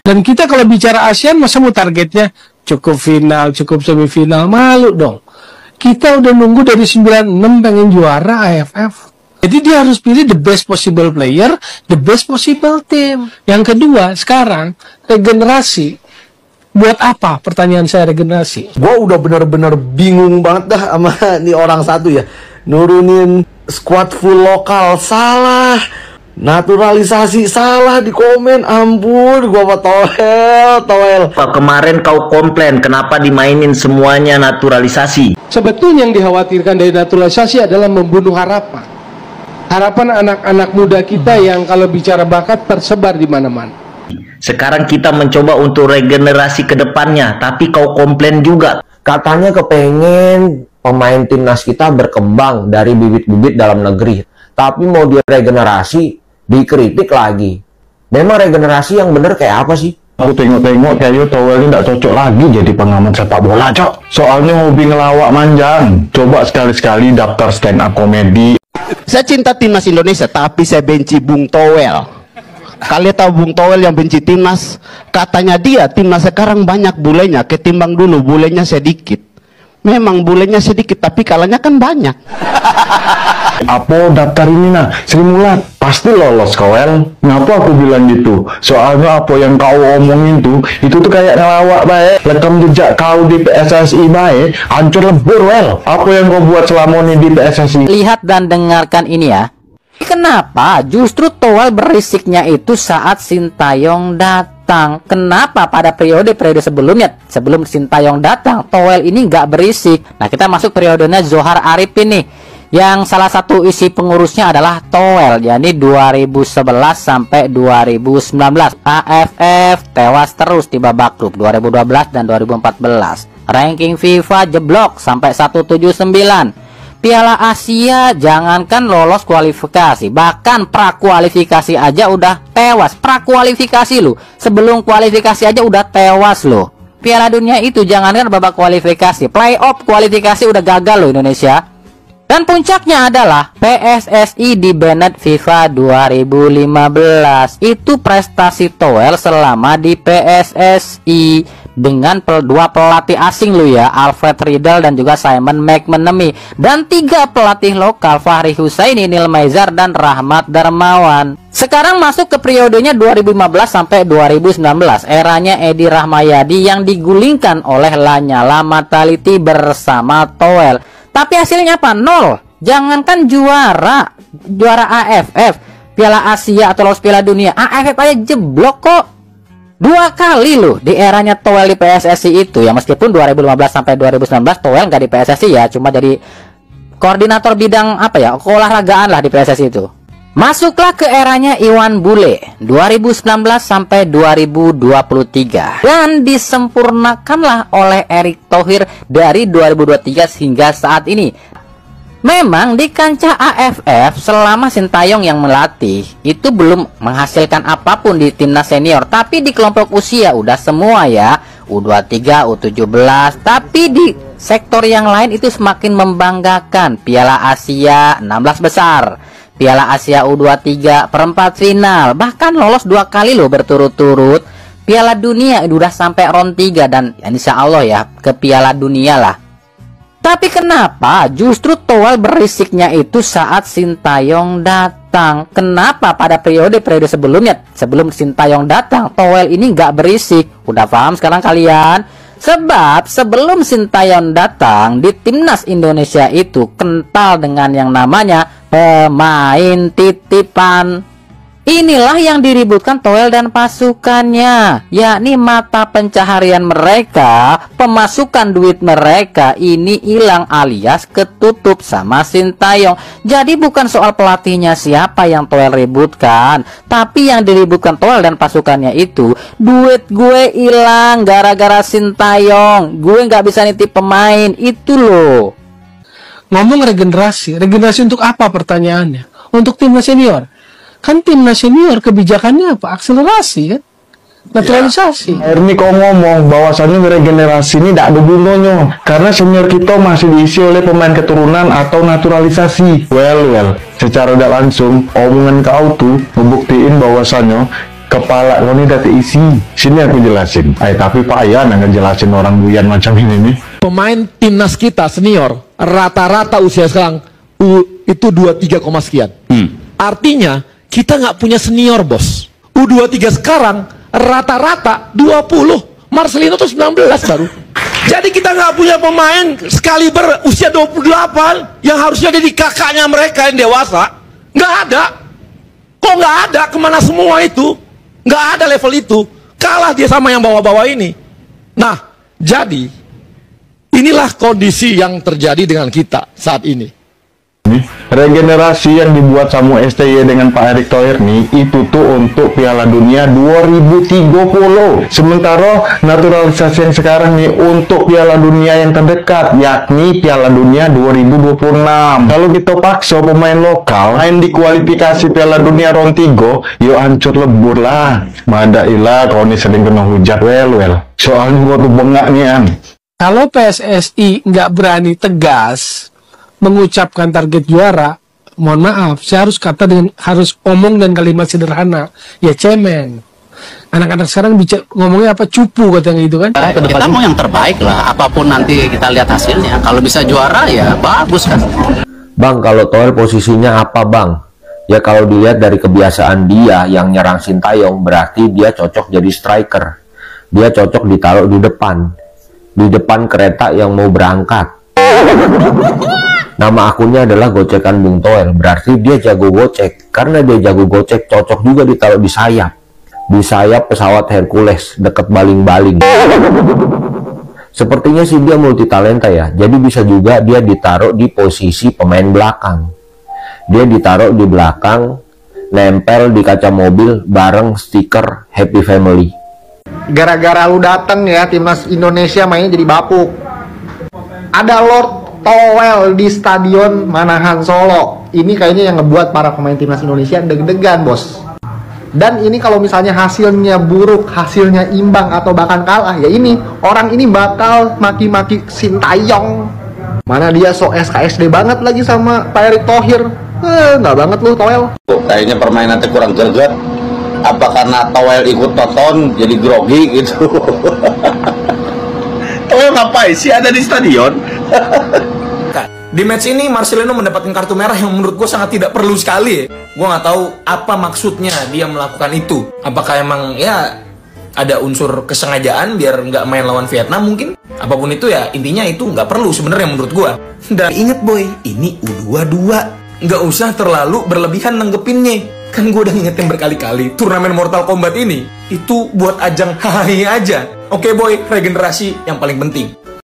Dan kita kalau bicara ASEAN, masa mau targetnya cukup final, cukup semifinal, malu dong. Kita udah nunggu dari 96 pengen juara AFF. Jadi dia harus pilih the best possible player, the best possible team. Yang kedua, sekarang regenerasi. Buat apa? Pertanyaan saya, regenerasi. Gue udah bener-bener bingung banget dah sama nih orang satu ya. Nurunin squad full lokal salah, naturalisasi salah di komen, ampun, gua apa toel. Kemarin kau komplain kenapa dimainin semuanya naturalisasi. Sebetulnya yang dikhawatirkan dari naturalisasi adalah membunuh harapan. Harapan anak-anak muda kita yang kalau bicara bakat tersebar di mana-mana. Sekarang kita mencoba untuk regenerasi ke depannya, tapi kau komplain juga. Katanya kepengen pemain timnas kita berkembang dari bibit-bibit dalam negeri, tapi mau diregenerasi dikritik lagi. Memang regenerasi yang bener kayak apa sih? Aku tengok-tengok kayak Towel ini tidak cocok lagi jadi pengamat sepak bola, Cok. Soalnya hobi ngelawak manjang. Coba sekali-sekali daftar stand up komedi. Saya cinta timnas Indonesia, tapi saya benci Bung Towel. Kalian tahu Bung Towel yang benci timnas? Katanya dia timnas sekarang banyak bulenya, ketimbang dulu bulenya sedikit. Memang bulenya sedikit, tapi kalahnya kan banyak. Apa daftar ini nah, Sri Mulat pasti lolos Kowel. Ngapa aku bilang gitu? Soalnya apa yang kau omongin tuh, itu tuh kayak ngelawak baik. Rekam jejak kau di PSSI baik, hancur lebur Wel. Apa yang kau buat selama ini di PSSI? Lihat dan dengarkan ini ya. Kenapa justru Towel berisiknya itu saat Sintayong datang? Kenapa pada periode-periode sebelumnya, sebelum Sintayong datang, Towel ini nggak berisik? Nah, kita masuk periodenya Zohar Arifin nih, yang salah satu isi pengurusnya adalah Towel, yakni 2011 sampai 2019. AFF tewas terus di babak grup 2012 dan 2014. Ranking FIFA jeblok sampai 179. Piala Asia jangankan lolos kualifikasi, bahkan prakualifikasi aja udah tewas. Prakualifikasi lu, sebelum kualifikasi aja udah tewas lo. Piala Dunia itu jangankan babak kualifikasi, playoff kualifikasi udah gagal lo Indonesia. Dan puncaknya adalah PSSI di banned FIFA 2015. Itu prestasi Towel selama di PSSI dengan dua pelatih asing lu ya, Alfred Riedel dan juga Simon McManamy, dan 3 pelatih lokal, Fahri Husaini, Neil Maizar dan Rahmat Darmawan. Sekarang masuk ke periodenya 2015 sampai 2019, eranya Edi Rahmayadi yang digulingkan oleh Lanyala Mataliti bersama Towel. Tapi hasilnya apa? Nol. Jangankan juara AFF, Piala Asia atau lolos Piala Dunia, AFF aja jeblok kok. 2 kali loh di eranya Towel di PSSI itu ya, meskipun 2015 sampai 2019 Towel nggak di PSSI ya, cuma jadi koordinator bidang apa ya, keolahragaan lah di PSSI itu. Masuklah ke eranya Iwan Bule 2019 sampai 2023 dan disempurnakanlah oleh Erick Thohir dari 2023 hingga saat ini. Memang di kancah AFF selama Sintayong yang melatih itu belum menghasilkan apapun di timnas senior, tapi di kelompok usia udah semua ya, U23, U17, tapi di sektor yang lain itu semakin membanggakan. Piala Asia 16 besar, Piala Asia U23 perempat final, bahkan lolos 2 kali loh berturut-turut. Piala Dunia udah sampai round 3 dan insya Allah ya ke Piala Dunia lah. Tapi kenapa justru Towel berisiknya itu saat Sintayong datang? Kenapa pada periode-periode sebelumnya, sebelum Sintayong datang, Towel ini nggak berisik? Udah paham sekarang kalian? Sebab sebelum Sintayong datang di timnas Indonesia itu kental dengan yang namanya pemain titipan. Inilah yang diributkan Towel dan pasukannya, yakni mata pencaharian mereka, pemasukan duit mereka ini hilang alias ketutup sama Sintayong. Jadi bukan soal pelatihnya siapa yang Towel ributkan, tapi yang diributkan Towel dan pasukannya itu duit gue hilang gara-gara Sintayong, gue nggak bisa nitip pemain itu loh. Ngomong regenerasi untuk apa pertanyaannya? Untuk timnas senior. Kan timnas senior kebijakannya apa? Akselerasi kan? Naturalisasi. Ya, ini kau ngomong bahwasannya regenerasi ini tidak ada gunanya karena senior kita masih diisi oleh pemain keturunan atau naturalisasi. Well, secara tidak langsung omongan kau tuh membuktiin bahwasannya Kepala lo nih dati isi. Sini aku jelasin. Tapi payah ngejelasin orang buyan macam ini nih. Pemain timnas kita senior rata-rata usia sekarang itu 23, sekian. Artinya kita nggak punya senior, bos. U23 sekarang rata-rata 20. Marcelino tuh 19 baru. Jadi kita nggak punya pemain sekaliber usia 28 yang harusnya jadi kakaknya mereka yang dewasa. Nggak ada. Kok nggak ada? Kemana semua itu? Nggak ada level itu. Kalah dia sama yang bawa-bawa ini. Nah, jadi inilah kondisi yang terjadi dengan kita saat ini. Regenerasi yang dibuat sama STY dengan Pak Erick Thohir nih itu tuh untuk Piala Dunia 2030. Sementara naturalisasi yang sekarang nih untuk Piala Dunia yang terdekat, yakni Piala Dunia 2026. Kalau kita paksa pemain lokal main di kualifikasi Piala Dunia round 3, yuk hancur lebur lah. Madailah kau nih sering kena hujat well. Soalnya gua tuh bengak nian. Kalau PSSI nggak berani tegas mengucapkan target juara, mohon maaf, saya harus omong dan kalimat sederhana, ya cemen. Anak-anak sekarang ngomongnya apa, cupu katanya gitu kan. Kita mau yang terbaik lah, apapun nanti kita lihat hasilnya. Kalau bisa juara ya bagus kan. Bang, kalau Thohir posisinya apa bang? Ya kalau dilihat dari kebiasaan dia yang nyerang Sintayong, berarti dia cocok jadi striker. Dia cocok ditaruh di depan kereta yang mau berangkat. Nama akunnya adalah Gocekan Bung Thohir, berarti dia jago gocek. Karena dia jago gocek, cocok juga ditaruh di sayap. Di sayap pesawat Hercules, deket baling-baling. Sepertinya sih dia multi talenta ya, jadi bisa juga dia ditaruh di posisi pemain belakang. Dia ditaruh di belakang, nempel di kaca mobil bareng stiker Happy Family. Gara-gara lu dateng ya, timnas Indonesia mainnya jadi bapuk. Ada Lord Towel di Stadion Manahan Solo. Ini kayaknya yang ngebuat para pemain timnas Indonesia deg-degan, bos. Dan ini kalau misalnya hasilnya buruk, hasilnya imbang atau bahkan kalah, ya ini orang ini bakal maki-maki Sintayong. Mana dia so SKSD banget lagi sama Pak Erick Thohir. Nggak banget lu Towel. Kayaknya permainannya kurang greget. Apa karena Towel ikut tonton jadi grogi gitu? Towel ngapain sih ada di stadion? Di match ini Marcelino mendapatkan kartu merah yang menurut gue sangat tidak perlu sekali. Gue nggak tahu apa maksudnya dia melakukan itu. Apakah emang ya ada unsur kesengajaan biar nggak main lawan Vietnam mungkin? Apapun itu ya intinya itu nggak perlu sebenarnya menurut gue. Dan inget boy, ini U22. Nggak usah terlalu berlebihan nanggepinnya. Kan gue udah ngingetin berkali-kali, turnamen Mortal Kombat ini itu buat ajang hahaha aja. Oke boy, regenerasi yang paling penting.